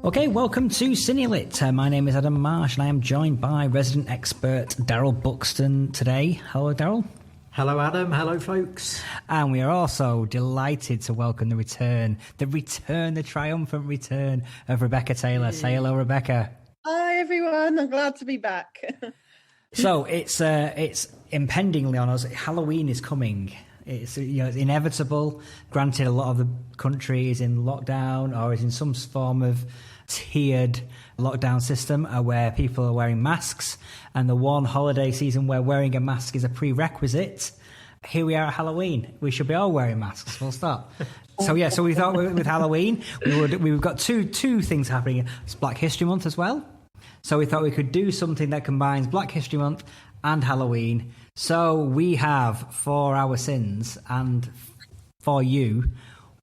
Okay, welcome to CineLit. My name is Adam Marsh and I am joined by resident expert Daryl Buxton today. Hello, Daryl. Hello, Adam. Hello, folks. And we are also delighted to welcome the triumphant return of Rebecca Taylor. Say hello, Rebecca. Hi, everyone. I'm glad to be back. So it's impendingly on us. Halloween is coming. It's it's inevitable. Granted, a lot of the country is in lockdown or is in some form of tiered lockdown system where people are wearing masks, and the one holiday season where wearing a mask is a prerequisite. Here we are at Halloween. We should be all wearing masks. Full stop. So we thought with Halloween we've got two things happening. It's Black History Month as well. So we thought we could do something that combines Black History Month and Halloween. So we have, for our sins and for you,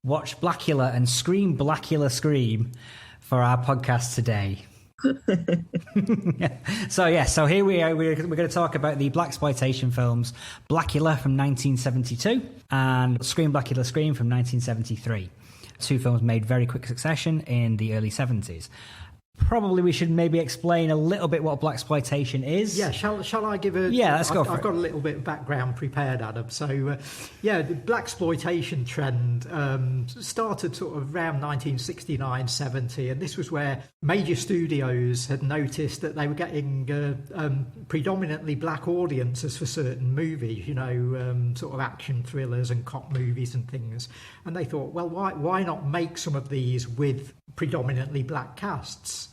watched Blacula and Scream Blacula Scream for our podcast today. So here we are. We're going to talk about the blaxploitation films Blacula from 1972 and Scream Blacula Scream from 1973. Two films made very quick succession in the early 70s. Probably we should maybe explain a little bit what blaxploitation is. Yeah, shall I give a... Yeah, let's go for it. I've got a little bit of background prepared, Adam. So, the blaxploitation trend started sort of around 1969-70, and this was where major studios had noticed that they were getting predominantly black audiences for certain movies, sort of action thrillers and cop movies and things. And they thought, well, why not make some of these with predominantly black casts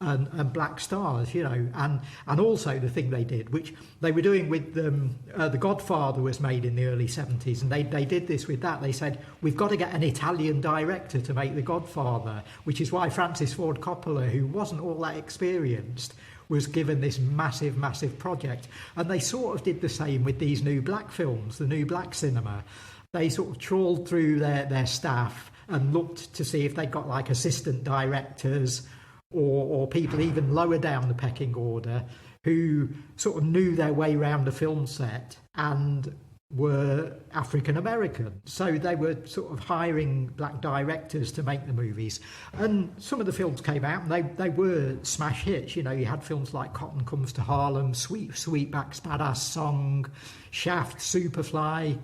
and black stars, and also the thing they did, which they were doing with The Godfather was made in the early 70s, and they did this with that. They said, we've got to get an Italian director to make The Godfather, which is why Francis Ford Coppola, who wasn't all that experienced, was given this massive project. And they sort of did the same with these new black films, the new black cinema. They sort of trawled through their staff and looked to see if they got like assistant directors or people even lower down the pecking order who sort of knew their way around the film set and were African American. So they were sort of hiring black directors to make the movies. And some of the films came out and they were smash hits. You had films like Cotton Comes to Harlem, Sweetback's Badass Song, Shaft, Superfly,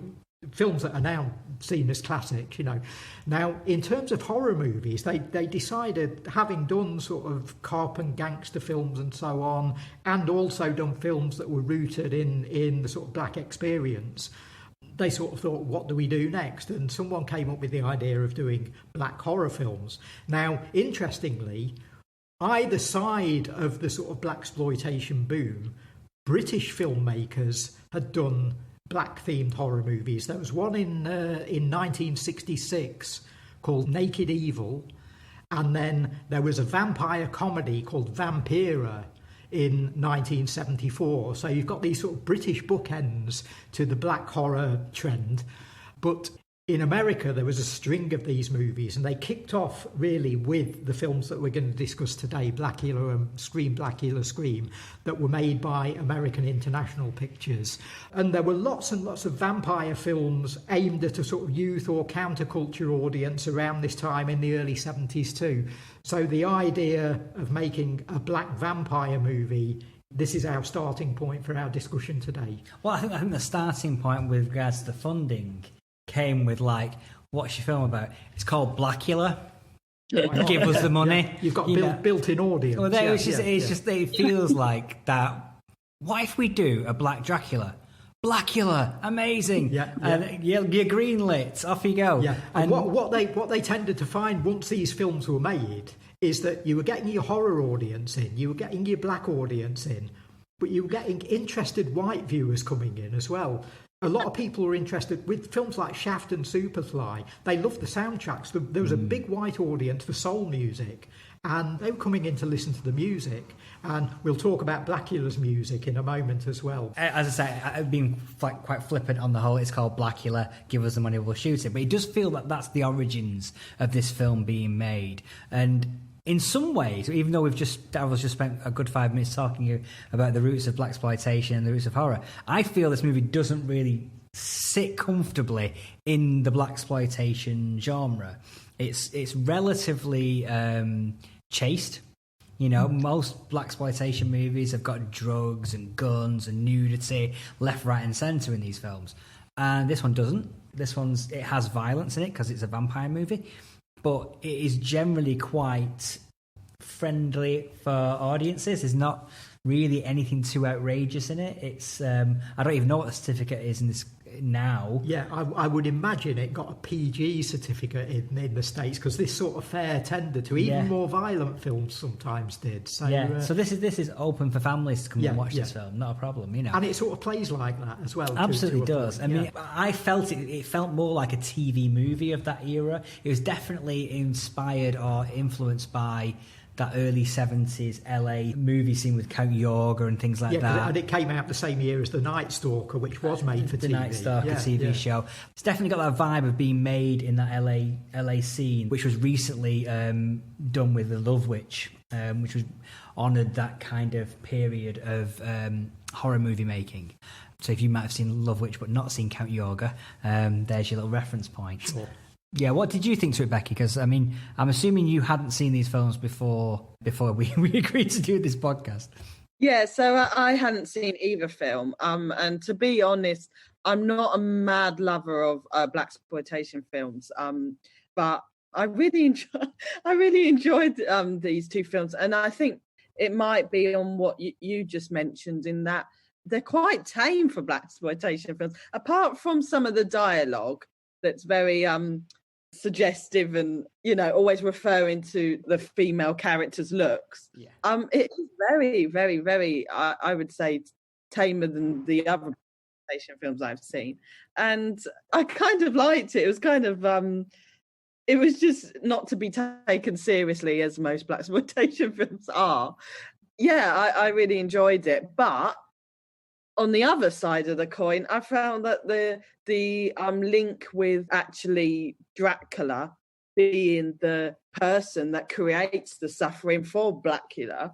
films that are now seen as classics, Now, in terms of horror movies, they decided, having done sort of cop and gangster films and so on, and also done films that were rooted in the sort of black experience, they sort of thought, what do we do next? And someone came up with the idea of doing black horror films. Now, interestingly, either side of the sort of blaxploitation boom, British filmmakers had done black-themed horror movies. There was one in 1966 called Naked Evil, and then there was a vampire comedy called Vampira in 1974. So you've got these sort of British bookends to the black horror trend. But in America, there was a string of these movies, and they kicked off really with the films that we're going to discuss today, Blacula and Scream Blacula Scream, that were made by American International Pictures. And there were lots and lots of vampire films aimed at a sort of youth or counterculture audience around this time in the early 70s too. So the idea of making a black vampire movie, this is our starting point for our discussion today. Well, I think the starting point with regards to the funding came with what's your film about? It's called Blacula. Give us the money. Yeah. You've got built-in audience. Well, it feels like that. What if we do a Black Dracula? Blacula, amazing. Yeah. And you're greenlit. Off you go. Yeah. And what they tended to find once these films were made is that you were getting your horror audience in, you were getting your black audience in, but you were getting interested white viewers coming in as well. A lot of people were interested with films like Shaft and Superfly. They loved the soundtracks. There was a big white audience for soul music, and they were coming in to listen to the music. And we'll talk about Blacula's music in a moment as well. As I say, I've been quite flippant on the whole, it's called Blacula, give us the money, we'll shoot it. But it does feel that that's the origins of this film being made. And in some ways, even though I've just spent a good 5 minutes talking about the roots of blaxploitation and the roots of horror, I feel this movie doesn't really sit comfortably in the blaxploitation genre. It's relatively chaste. You know, most blaxploitation movies have got drugs and guns and nudity left, right, and centre in these films, and this one doesn't. It has violence in it because it's a vampire movie, but it is generally quite friendly for audiences. There's not really anything too outrageous in it. It's I don't even know what the certificate is in this now. Yeah, I would imagine it got a PG certificate in the States, because this sort of fare tended to even more violent films sometimes did. So so this is open for families to come and watch this film, not a problem, you know. And it sort of plays like that as well. Absolutely does. I mean, I felt it felt more like a TV movie of that era. It was definitely inspired or influenced by that early 70s LA movie scene with Count Yorga and things like that. And it came out the same year as The Night Stalker, which was made for TV. The Night Stalker TV show. It's definitely got that vibe of being made in that LA scene, which was recently done with The Love Witch, which was honoured that kind of period of horror movie making. So if you might have seen Love Witch but not seen Count Yorga, there's your little reference point. Sure. Yeah, what did you think to it, Becky? Because, I mean, I'm assuming you hadn't seen these films before we agreed to do this podcast. Yeah, so I hadn't seen either film. And to be honest, I'm not a mad lover of blaxploitation films. But I really enjoyed these two films. And I think it might be on what you just mentioned, in that they're quite tame for blaxploitation films, apart from some of the dialogue that's very suggestive and, you know, always referring to the female character's looks. It is very, very, very, I would say, tamer than the other blaxploitation films I've seen, and I kind of liked it. It was kind of it was just not to be taken seriously, as most blaxploitation films are. I really enjoyed it. But on the other side of the coin, I found that the link with actually Dracula being the person that creates the suffering for Blacula,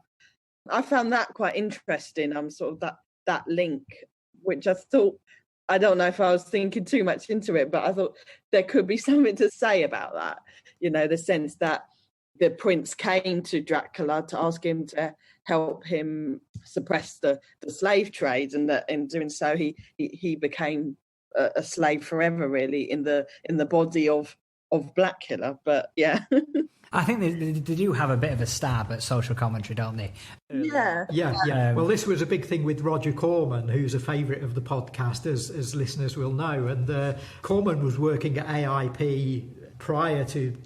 I found that quite interesting. Sort of that link, which I thought, I don't know if I was thinking too much into it, but I thought there could be something to say about that. You know, the sense that the prince came to Dracula to ask him to help him suppress the slave trade, and that in doing so he became a slave forever, really, in the body of Blacula. But I think they do have a bit of a stab at social commentary, don't they? Yeah. Well, this was a big thing with Roger Corman, who's a favourite of the podcast, as listeners will know. And Corman was working at AIP prior to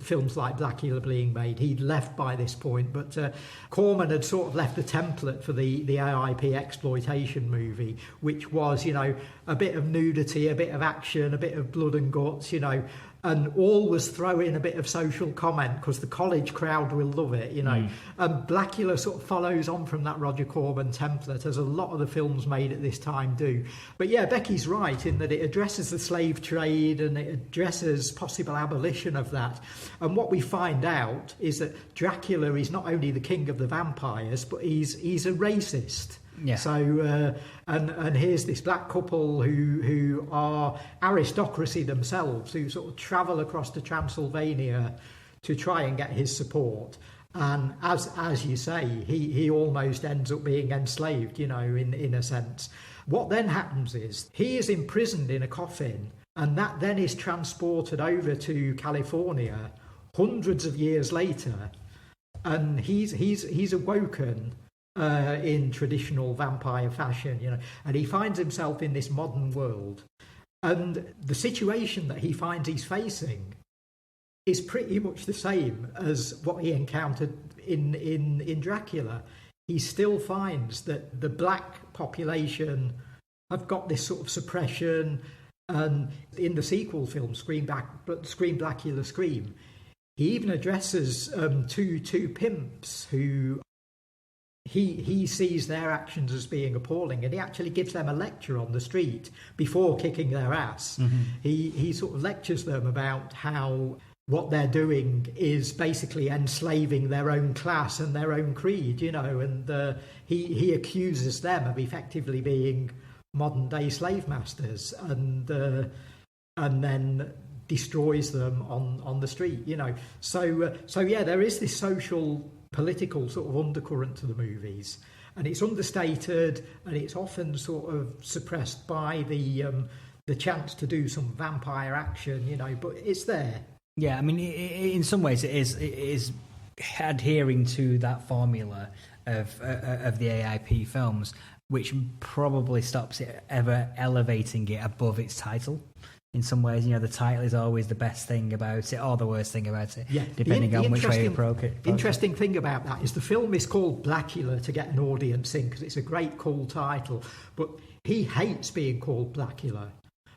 films like Blacula being made. He'd left by this point, but Corman had sort of left the template for the AIP exploitation movie, which was, you know, a bit of nudity, a bit of action, a bit of blood and guts, you know, and always throw in a bit of social comment, because the college crowd will love it, you know. And Blacula sort of follows on from that Roger Corman template, as a lot of the films made at this time do. But yeah, Becky's right in that it addresses the slave trade and it addresses possible abolition of that. And what we find out is that Dracula is not only the king of the vampires, but he's a racist. Yeah. So and here's this black couple who are aristocracy themselves, who sort of travel across to Transylvania to try and get his support. And as you say, he almost ends up being enslaved, you know, in a sense. What then happens is he is imprisoned in a coffin, and that then is transported over to California hundreds of years later, and he's awoken in traditional vampire fashion, you know, and he finds himself in this modern world, and the situation that he finds he's facing is pretty much the same as what he encountered in Dracula. He still finds that the black population have got this sort of suppression, and in the sequel film Scream Blacula Scream, he even addresses two pimps who he sees their actions as being appalling, and he actually gives them a lecture on the street before kicking their ass. He sort of lectures them about how what they're doing is basically enslaving their own class and their own creed, you know, and he accuses them of effectively being modern day slave masters, and then destroys them on the street, you know. So yeah, there is this social, political sort of undercurrent to the movies, and it's understated, and it's often sort of suppressed by the chance to do some vampire action, you know, but it's there. Yeah, I mean, in some ways, it is adhering to that formula of the AIP films, which probably stops it ever elevating it above its title. In some ways, you know, the title is always the best thing about it or the worst thing about it, yeah, depending on which way you approach it. Interesting thing about that is the film is called Blacula to get an audience in, because it's a great, cool title, but he hates being called Blacula,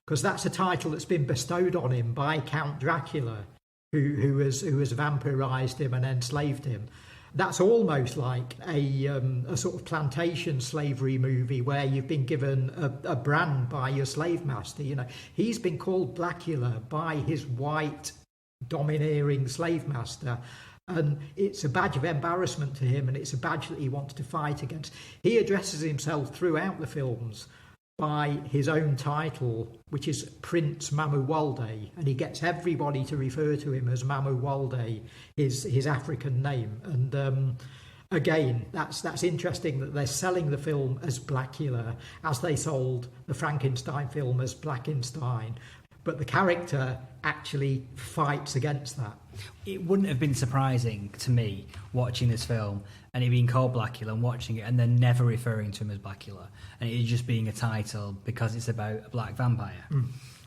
because that's a title that's been bestowed on him by Count Dracula, who has vampirized him and enslaved him. That's almost like a sort of plantation slavery movie where you've been given a brand by your slave master. You know, he's been called Blacula by his white domineering slave master, and it's a badge of embarrassment to him, and it's a badge that he wants to fight against. He addresses himself throughout the films by his own title, which is Prince Mamuwalde, and he gets everybody to refer to him as Mamuwalde, his African name. And again, that's interesting that they're selling the film as Blacula, as they sold the Frankenstein film as Blackenstein, but the character actually fights against that. It wouldn't have been surprising to me watching this film and it being called Blacula and watching it and then never referring to him as Blacula and it just being a title because it's about a black vampire.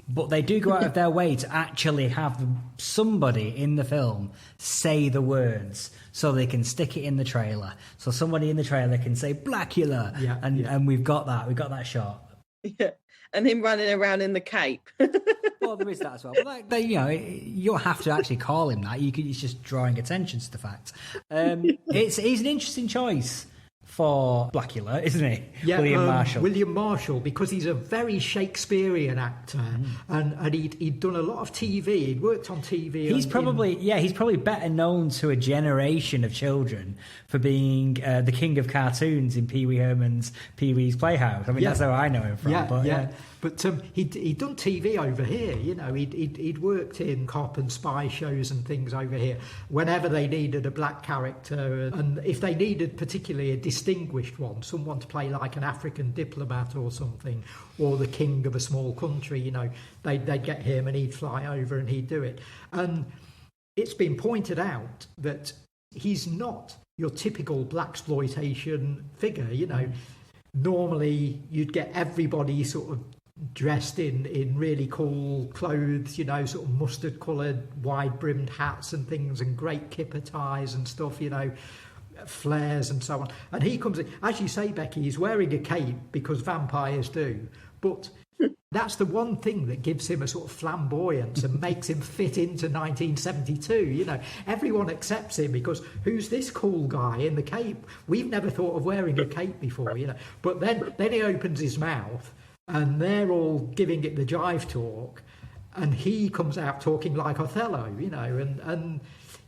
But they do go out of their way to actually have somebody in the film say the words so they can stick it in the trailer. So somebody in the trailer can say Blacula, and we've got that shot. Yeah, and him running around in the cape. Well, there is that as well. But you know, you don't have to actually call him that. It's just drawing attention to the fact. He's an interesting choice for Blacula, isn't he? Yeah, William Marshall. William Marshall, because he's a very Shakespearean actor, and he'd done a lot of TV. He'd worked on TV. He's probably better known to a generation of children for being the king of cartoons in Pee Wee Herman's Pee Wee's Playhouse. I mean, that's how I know him from. But he'd done TV over here. You know, he'd worked in cop and spy shows and things over here. Whenever they needed a black character, and if they needed particularly a distinguished one, someone to play like an African diplomat or something, or the king of a small country, you know, they'd get him and he'd fly over and he'd do it. And it's been pointed out that he's not your typical blaxploitation figure. You know, normally you'd get everybody sort of dressed in really cool clothes, you know, sort of mustard coloured wide brimmed hats and things, and great kipper ties and stuff, you know, flares and so on. And he comes in, as you say, Becky, he's wearing a cape because vampires do, but that's the one thing that gives him a sort of flamboyance and makes him fit into 1972. You know, everyone accepts him because who's this cool guy in the cape? We've never thought of wearing a cape before, you know. But then he opens his mouth and they're all giving it the jive talk, and he comes out talking like Othello, you know, and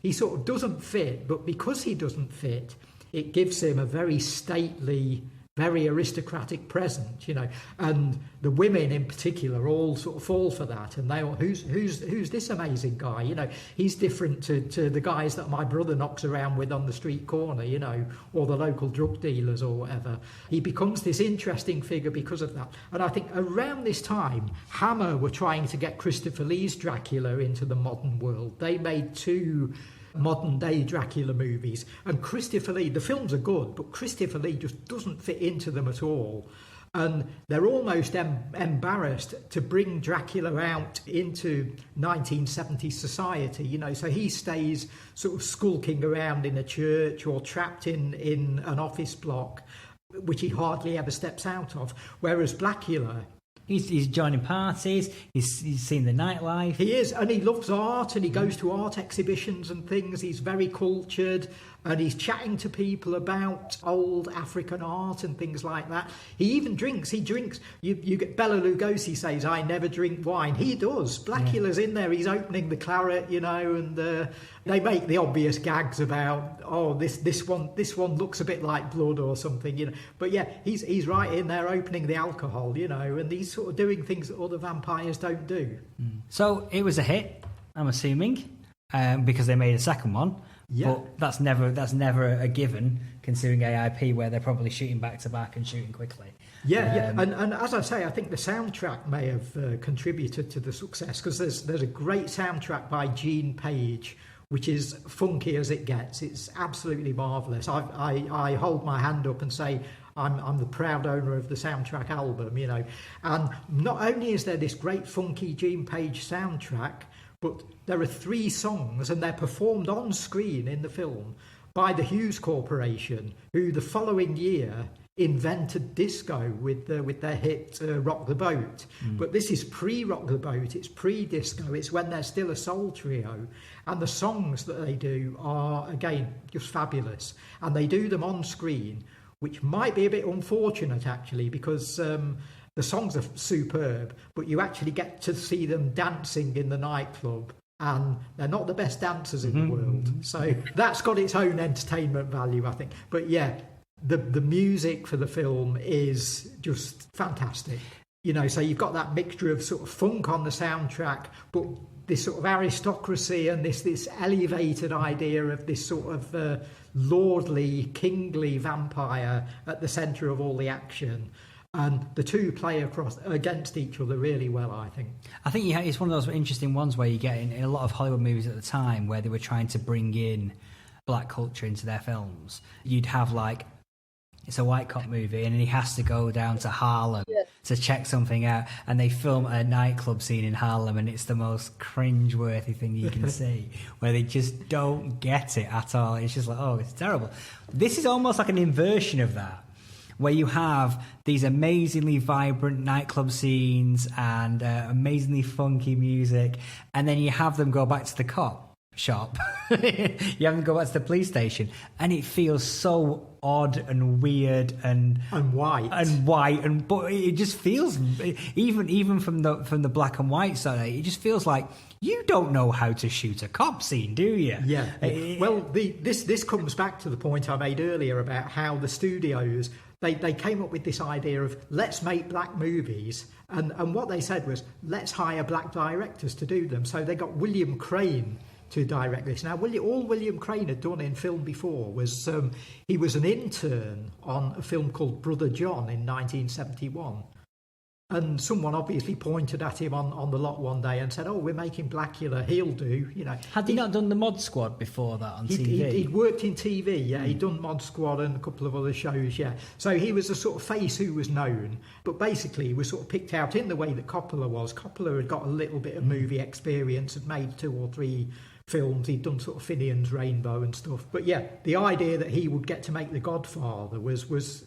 he sort of doesn't fit, but because he doesn't fit, it gives him a very stately, very aristocratic presence, you know, and the women in particular all sort of fall for that, and they all, who's this amazing guy, you know, he's different to the guys that my brother knocks around with on the street corner, you know, or the local drug dealers or whatever. He becomes this interesting figure because of that. And I think around this time, Hammer were trying to get Christopher Lee's Dracula into the modern world. They made two modern day Dracula movies, and Christopher Lee, the films are good, but Christopher Lee just doesn't fit into them at all, and they're almost embarrassed to bring Dracula out into 1970s society, you know, so he stays sort of skulking around in a church or trapped in an office block, which he hardly ever steps out of, whereas Blacula, He's joining parties, he's seen the nightlife. He is, and he loves art, and he goes to art exhibitions and things. He's very cultured, and he's chatting to people about old African art and things like that. He even drinks. He drinks. You get Bela Lugosi says, "I never drink wine." He does. Blacula's in there. He's opening the claret, and they make the obvious gags about, oh, this one looks a bit like blood or something, But yeah, he's right in there opening the alcohol, and he's sort of doing things that other vampires don't do. So it was a hit, I'm assuming, because they made a second one. Yeah. But that's never a given, considering AIP, where they're probably shooting back to back and shooting quickly. Yeah. And as I say, I think the soundtrack may have contributed to the success, because there's a great soundtrack by Gene Page, which is funky as it gets. It's absolutely marvellous. I hold my hand up and say I'm the proud owner of the soundtrack album, And not only is there this great funky Gene Page soundtrack, but there are 3 songs, and they're performed on screen in the film by the Hughes Corporation, who the following year invented disco with their hit Rock the Boat. But this is pre-Rock the Boat, it's pre-disco, it's when they're still a soul trio, and the songs that they do are, again, just fabulous. And they do them on screen, which might be a bit unfortunate, actually, because the songs are superb, but you actually get to see them dancing in the nightclub, and they're not the best dancers in the world. So that's got its own entertainment value, I think. But yeah, the music for the film is just fantastic. So you've got that mixture of sort of funk on the soundtrack, but this sort of aristocracy and this elevated idea of this sort of lordly, kingly vampire at the centre of all the action. And the two play against each other really well, I think. I think it's one of those interesting ones where you get in a lot of Hollywood movies at the time where they were trying to bring in black culture into their films. You'd have it's a white cop movie and he has to go down to Harlem to check something out, and they film a nightclub scene in Harlem, and it's the most cringe-worthy thing you can see, where they just don't get it at all. It's just like, oh, it's terrible. This is almost like an inversion of that, where you have these amazingly vibrant nightclub scenes and amazingly funky music, and then you have them go back to the cop shop. You have them go back to the police station, and it feels so odd and weird and white, but it just feels, even from the black and white side, it just feels like you don't know how to shoot a cop scene, do you? Yeah. Well, this comes back to the point I made earlier about how the studios, they came up with this idea of let's make black movies, and what they said was let's hire black directors to do them. So they got William Crane to direct this. Now, all William Crane had done in film before was he was an intern on a film called Brother John in 1971. And someone obviously pointed at him on the lot one day and said, "Oh, we're making Blacula. He'll do." Had he not done the Mod Squad before that on TV? He'd worked in TV. Yeah, he'd done Mod Squad and a couple of other shows. Yeah, so he was a sort of face who was known, but basically he was sort of picked out in the way that Coppola was. Coppola had got a little bit of movie experience, had made 2 or 3 films. He'd done sort of Finian's Rainbow and stuff. But yeah, the idea that he would get to make The Godfather was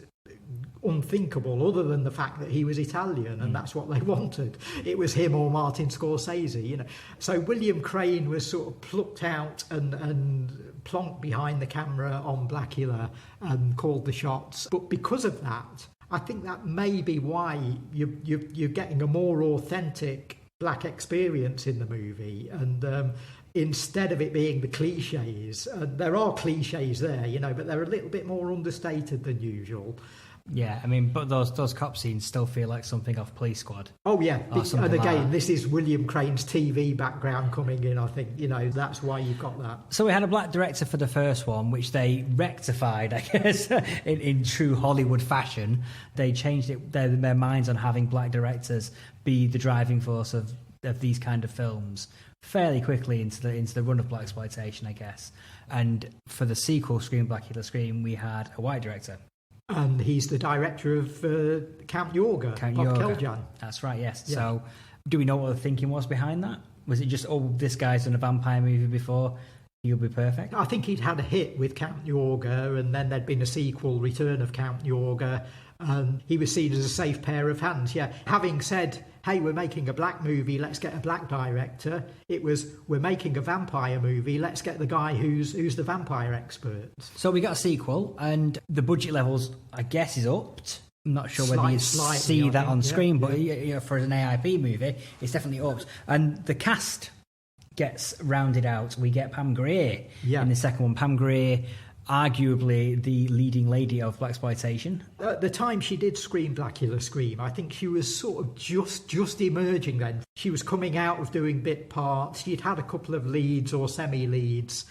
unthinkable, other than the fact that he was Italian and that's what they wanted. It was him or Martin Scorsese, So William Crane was sort of plucked out and plonked behind the camera on Blacula and called the shots. But because of that, I think that may be why you're getting a more authentic black experience in the movie. And instead of it being the cliches, there are cliches there, but they're a little bit more understated than usual. Yeah, I mean, but those cop scenes still feel like something off Police Squad. Oh yeah, and again, this is William Crane's TV background coming in. I think that's why you've got that. So we had a black director for the first one, which they rectified, I guess, in true Hollywood fashion. They changed their minds on having black directors be the driving force of these kind of films fairly quickly into the run of blaxploitation, I guess. And for the sequel, Scream Blacula Scream, we had a white director. And he's the director of Count Yorga, Bob Keljan. That's right, yes. Yeah. So do we know what the thinking was behind that? Was it just, this guy's done a vampire movie before, he'll be perfect. I think he'd had a hit with Count Yorga, and then there'd been a sequel, Return of Count Yorga, and he was seen as a safe pair of hands. Yeah, having said, hey, we're making a black movie, let's get a black director, it was, we're making a vampire movie, let's get the guy who's the vampire expert. So we got a sequel, and the budget levels, I guess, is upped. I'm not sure whether you see that on screen, but for an AIP movie, it's definitely upped. And the cast gets rounded out. We get Pam Grier in the second one. Pam Grier, arguably the leading lady of blaxploitation. At the time she did Scream, Blacula, Scream, I think she was sort of just emerging then. She was coming out of doing bit parts. She'd had a couple of leads or semi-leads.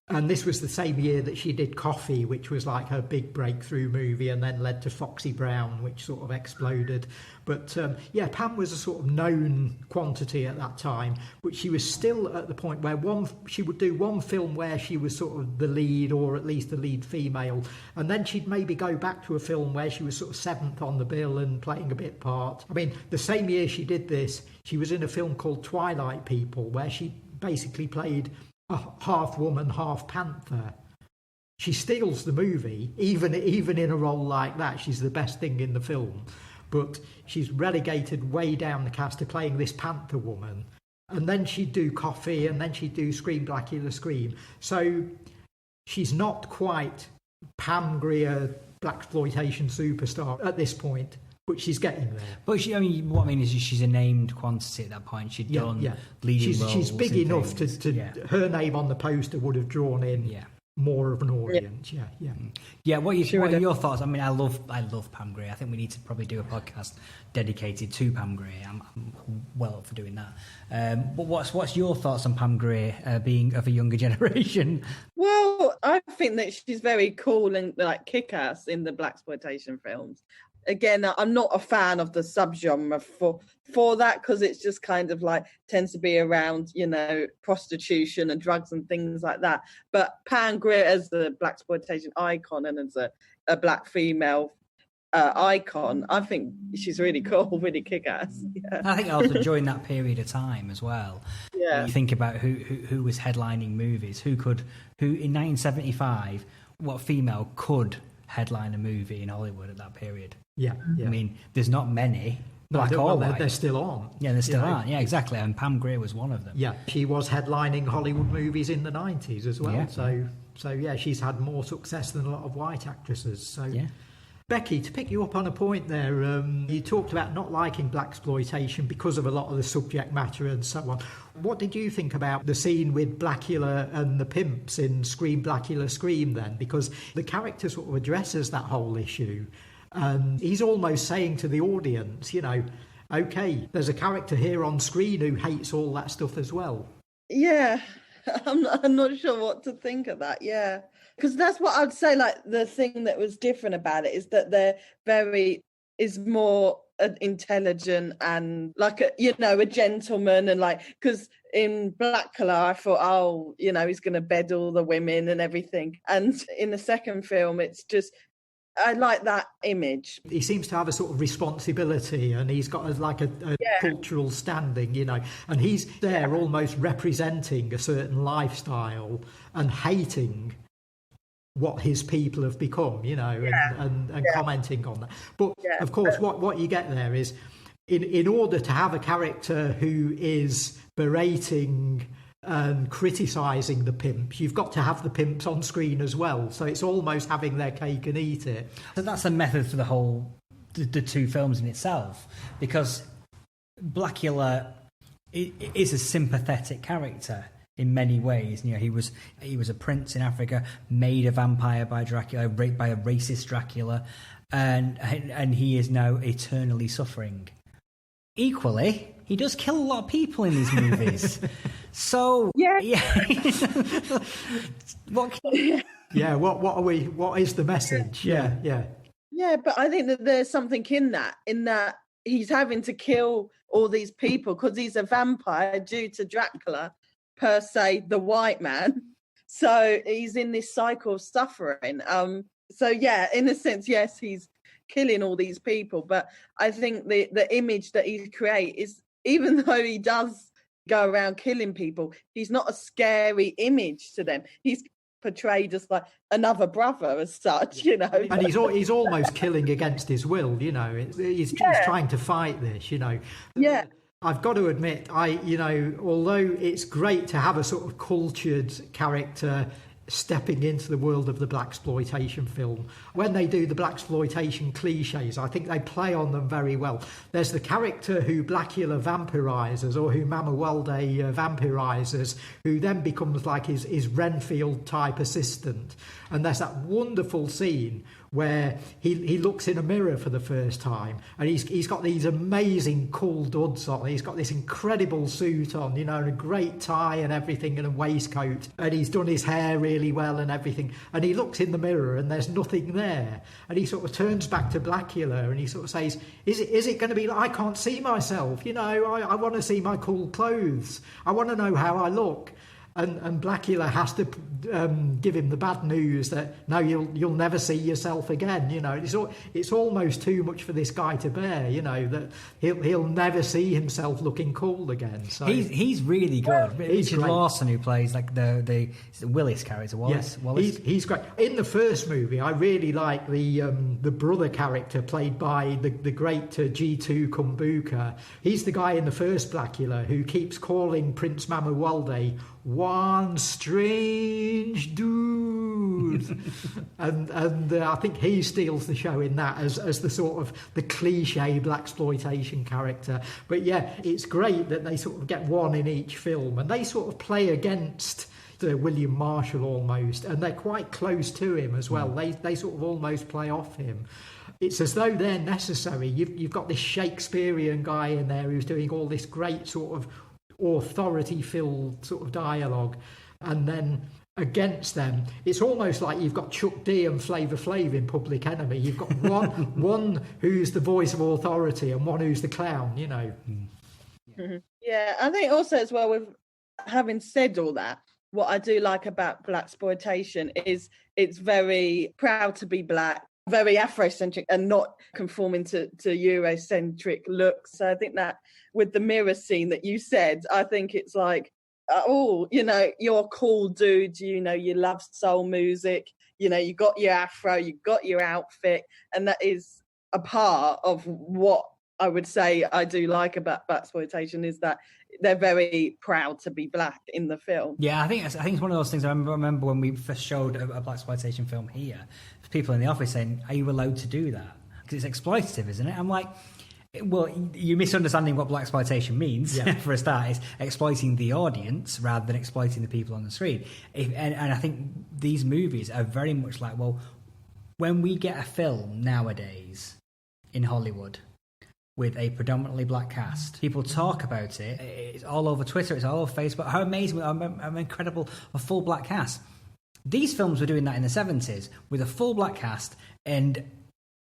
And this was the same year that she did Coffee, which was like her big breakthrough movie, and then led to Foxy Brown, which sort of exploded. But Pam was a sort of known quantity at that time, but she was still at the point where she would do one film where she was sort of the lead, or at least the lead female, and then she'd maybe go back to a film where she was sort of seventh on the bill and playing a bit part. I mean, the same year she did this, she was in a film called Twilight People, where she basically played a half woman, half panther. She steals the movie, even in a role like that. She's the best thing in the film, but she's relegated way down the cast to playing this panther woman. And then she'd do Coffee, and then she'd do Scream, Blacula, Scream. So she's not quite Pam Grier, blaxploitation superstar at this point, but she's getting there. But what I mean is she's a named quantity at that point. She'd done leading roles. She's big enough to her name on the poster would have drawn in more of an audience. Yeah. What are your thoughts? I mean, I love Pam Grier. I think we need to probably do a podcast dedicated to Pam Grier. I'm well up for doing that. But what's your thoughts on Pam Grier being of a younger generation? Well, I think that she's very cool and like kick-ass in the blaxploitation films. Again, I'm not a fan of the subgenre for that, because it's just kind of like tends to be around, prostitution and drugs and things like that. But Pam Grier as the blaxploitation icon and as a black female icon, I think she's really cool, really kick-ass. Yeah. I think also during that period of time as well. Yeah. When you think about who was headlining movies, who in 1975, what female could headline a movie in Hollywood at that period? Yeah. I mean, there's not many. Black or white. They're still on. Yeah, they still aren't. Yeah, exactly. And Pam Grier was one of them. Yeah, she was headlining Hollywood movies in the 90s as well. Yeah. So she's had more success than a lot of white actresses. So yeah. Becky, to pick you up on a point there, you talked about not liking blaxploitation because of a lot of the subject matter and so on. What did you think about the scene with Blacula and the pimps in Scream, Blacula, Scream then? Because the character sort of addresses that whole issue. And he's almost saying to the audience, okay, there's a character here on screen who hates all that stuff as well. Yeah, I'm not sure what to think of that, yeah. Because that's what I'd say, like, the thing that was different about it is that they're is more intelligent and like a gentleman, and like, because in Blacula I thought, he's going to bed all the women and everything. And in the second film, it's just, I like that image. He seems to have a sort of responsibility, and he's got a cultural standing, and he's there almost representing a certain lifestyle and hating what his people have become, and commenting on that. But of course, what you get there is, in order to have a character who is berating and criticising the pimps, you've got to have the pimps on screen as well. So it's almost having their cake and eat it. So that's a method for the two films in itself, because Blacula is a sympathetic character in many ways. He was a prince in Africa, made a vampire by Dracula, raped by a racist Dracula, and he is now eternally suffering. Equally, he does kill a lot of people in these movies. So what is the message? Yeah, but I think that there's something in that he's having to kill all these people because he's a vampire due to Dracula, per se, the white man. So he's in this cycle of suffering. So yeah, in a sense, yes, he's killing all these people, but I think the image that he creates is, even though he does go around killing people. He's not a scary image to them. He's portrayed as like another brother as such, you know. And he's almost killing against his will, you know. He's trying to fight this, you know. Yeah. I've got to admit, although it's great to have a sort of cultured character stepping into the world of the blaxploitation film, when they do the blaxploitation cliches, I think they play on them very well. There's the character who Blacula vampirizes, or who Mama Walde vampirizes, who then becomes like his Renfield type assistant. And there's that wonderful scene where he looks in a mirror for the first time, and he's got these amazing cool duds on. He's got this incredible suit on, you know, and a great tie and everything, and a waistcoat, and he's done his hair really well and everything. And he looks in the mirror and there's nothing there, and he sort of turns back to Blacula and he sort of says, "Is it going to be like, I can't see myself? You know, I want to see my cool clothes. I want to know how I look." And Blacula has to give him the bad news that no, you'll never see yourself again. You know, it's almost too much for this guy to bear. You know, that he'll never see himself looking cool again. So he's really good. Richard Lawson, who plays like the Willis character, Wallace. Yeah, Wallace. He's great. In the first movie, I really like the brother character played by the great G2 Kumbuka. He's the guy in the first Blacula who keeps calling Prince Mamuwalde one strange dude. and I think he steals the show in that as the sort of the cliche blaxploitation character. But yeah, it's great that they sort of get one in each film, and they sort of play against William Marshall almost, and they're quite close to him as well. They sort of almost play off him. It's as though they're necessary. You've got this Shakespearean guy in there who's doing all this great sort of authority-filled sort of dialogue, and then against them, it's almost like you've got Chuck D and Flavor Flav in Public Enemy. You've got one who's the voice of authority and one who's the clown, you know. Mm-hmm. Yeah, I think also as well, with having said all that, what I do like about blaxploitation is it's very proud to be black, very Afrocentric, and not conforming to Eurocentric looks. So I think that with the mirror scene that you said, I think it's like, oh, you know, you're a cool dude, you know, you love soul music, you know, you got your afro, you got your outfit, and that is a part of what I would say I do like about blaxploitation, is that they're very proud to be black in the film. Yeah, I think it's one of those things. I remember when we first showed a blaxploitation film here, people in the office saying, "Are you allowed to do that? Because it's exploitative, isn't it?" I'm like, well, you're misunderstanding what blaxploitation means. Yeah. For a start, is exploiting the audience rather than exploiting the people on the screen. And I think these movies are very much like, well, when we get a film nowadays in Hollywood with a predominantly black cast, people talk about it. It's all over Twitter. It's all over Facebook. How amazing, how incredible a full black cast. These films were doing that in the 70s with a full black cast and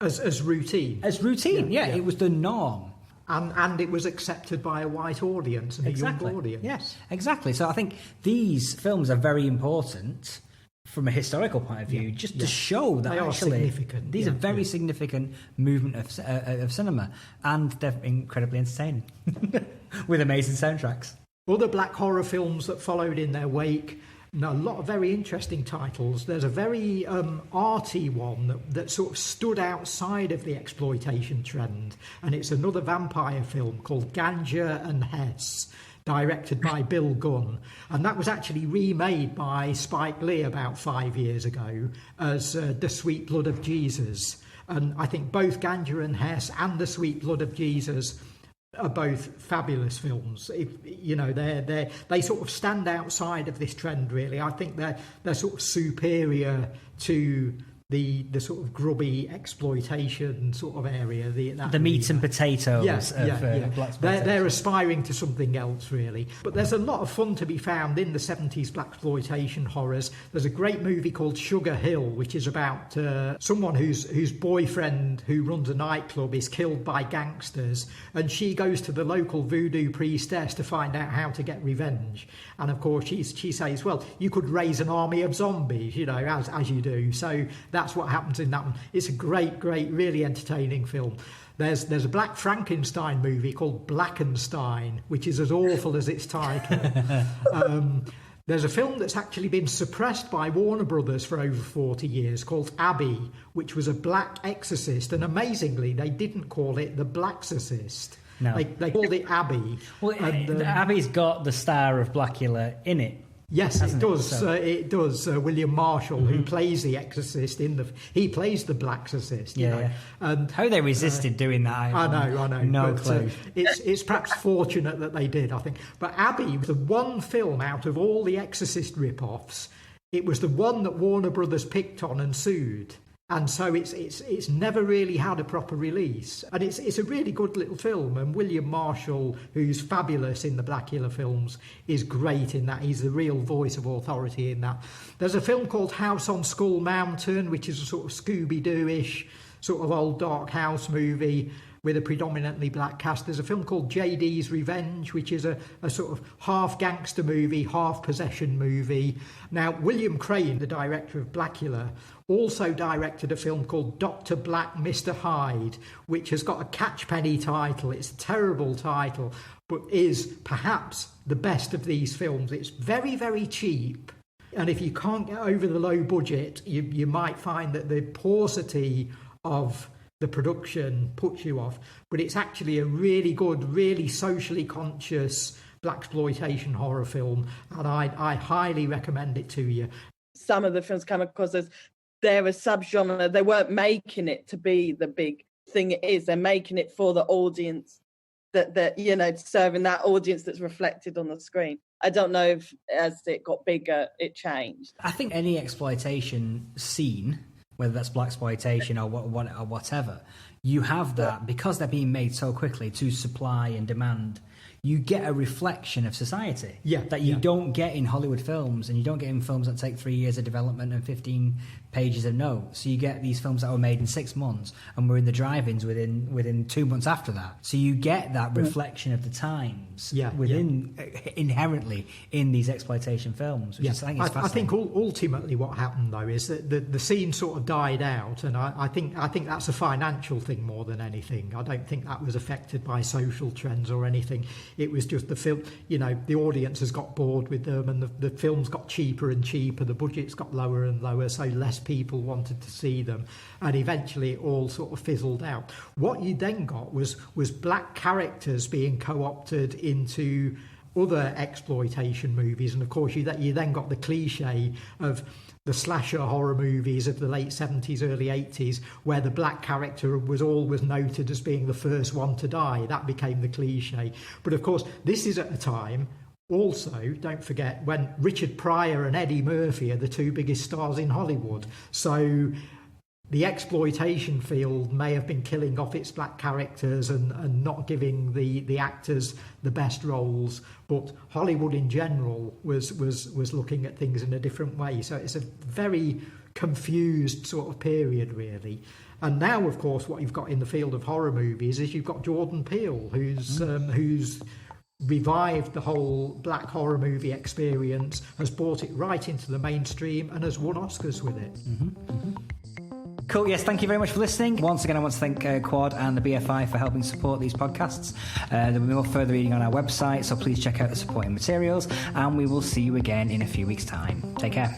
as routine. As routine, yeah. It was the norm. And it was accepted by a white audience and a young audience. Yes, exactly. So I think these films are very important from a historical point of view, to show that they actually are significant. These are very significant movement of cinema, and they're incredibly entertaining with amazing soundtracks. Other black horror films that followed in their wake, a lot of very interesting titles. There's a very arty one that sort of stood outside of the exploitation trend, and it's another vampire film called Ganja and Hess, directed by Bill Gunn, and that was actually remade by Spike Lee about 5 years ago as The Sweet Blood of Jesus. And I think both Ganja and Hess and The Sweet Blood of Jesus are both fabulous films. They sort of stand outside of this trend, really. I think they're sort of superior to the sort of grubby exploitation sort of area, the meat and potatoes blaxploitation. They're aspiring to something else, really. But there's a lot of fun to be found in the 70s blaxploitation horrors. There's a great movie called Sugar Hill, which is about someone whose boyfriend, who runs a nightclub, is killed by gangsters, and she goes to the local voodoo priestess to find out how to get revenge. And of course she says, well, you could raise an army of zombies, as you do. So that's what happens in that one. It's a great, really entertaining film. There's a Black Frankenstein movie called Blackenstein, which is as awful as its title. There's a film that's actually been suppressed by Warner Brothers for over 40 years called Abby, which was a black exorcist. And amazingly, they didn't call it The Blaxorcist. No. They called it Abby. Well, Abby's got the star of Blacula in it. Yes, it does. So. It does. William Marshall, who plays the exorcist he plays the Blaxorcist. You know? And how they resisted doing that, I know. No clue. It's perhaps fortunate that they did, I think. But Abby was the one film out of all the Exorcist rip-offs. It was the one that Warner Brothers picked on and sued. And so it's never really had a proper release. And it's a really good little film. And William Marshall, who's fabulous in the Blacula films, is great in that. He's the real voice of authority in that. There's a film called House on Skull Mountain, which is a sort of Scooby-Doo-ish, sort of old dark house movie with a predominantly black cast. There's a film called JD's Revenge, which is a sort of half gangster movie, half possession movie. Now, William Crane, the director of Blacula, also directed a film called Dr. Black, Mr. Hyde, which has got a catchpenny title. It's a terrible title, but is perhaps the best of these films. It's very, very cheap. And if you can't get over the low budget, you might find that the paucity of the production puts you off. But it's actually a really good, really socially conscious blaxploitation horror film, and I highly recommend it to you. Some of the films come across as they're a subgenre. They weren't making it to be the big thing it is. They're making it for the audience that you know, serving that audience that's reflected on the screen. I don't know if as it got bigger, it changed. I think any exploitation scene, whether that's blaxploitation or whatever, you have that because they're being made so quickly to supply and demand. You get a reflection of society that you don't get in Hollywood films, and you don't get in films that take 3 years of development and 15 pages of notes. So you get these films that were made in 6 months and were in the drive-ins within 2 months after that. So you get that reflection of the times inherently in these exploitation films, which I think is fascinating. I think ultimately what happened though is that the scene sort of died out, and I think that's a financial thing more than anything. I don't think that was affected by social trends or anything. It was just the film, you know, the audience has got bored with them, and the films got cheaper and cheaper, the budgets got lower and lower, so less people wanted to see them, and eventually it all sort of fizzled out. What you then got was black characters being co-opted into other exploitation movies, and of course you then got the cliche of the slasher horror movies of the late 70s, early 80s, where the black character was always noted as being the first one to die. That became the cliche. But of course, this is at a time, also, don't forget, when Richard Pryor and Eddie Murphy are the two biggest stars in Hollywood. So the exploitation field may have been killing off its black characters and not giving the actors the best roles, but Hollywood in general was looking at things in a different way. So it's a very confused sort of period, really. And now, of course, what you've got in the field of horror movies is you've got Jordan Peele, who's revived the whole black horror movie experience, has brought it right into the mainstream, and has won Oscars with it. Cool. Yes, thank you very much for listening. Once again, I want to thank Quad and the BFI for helping support these podcasts. There will be more further reading on our website, so please check out the supporting materials, and we will see you again in a few weeks' time. Take care.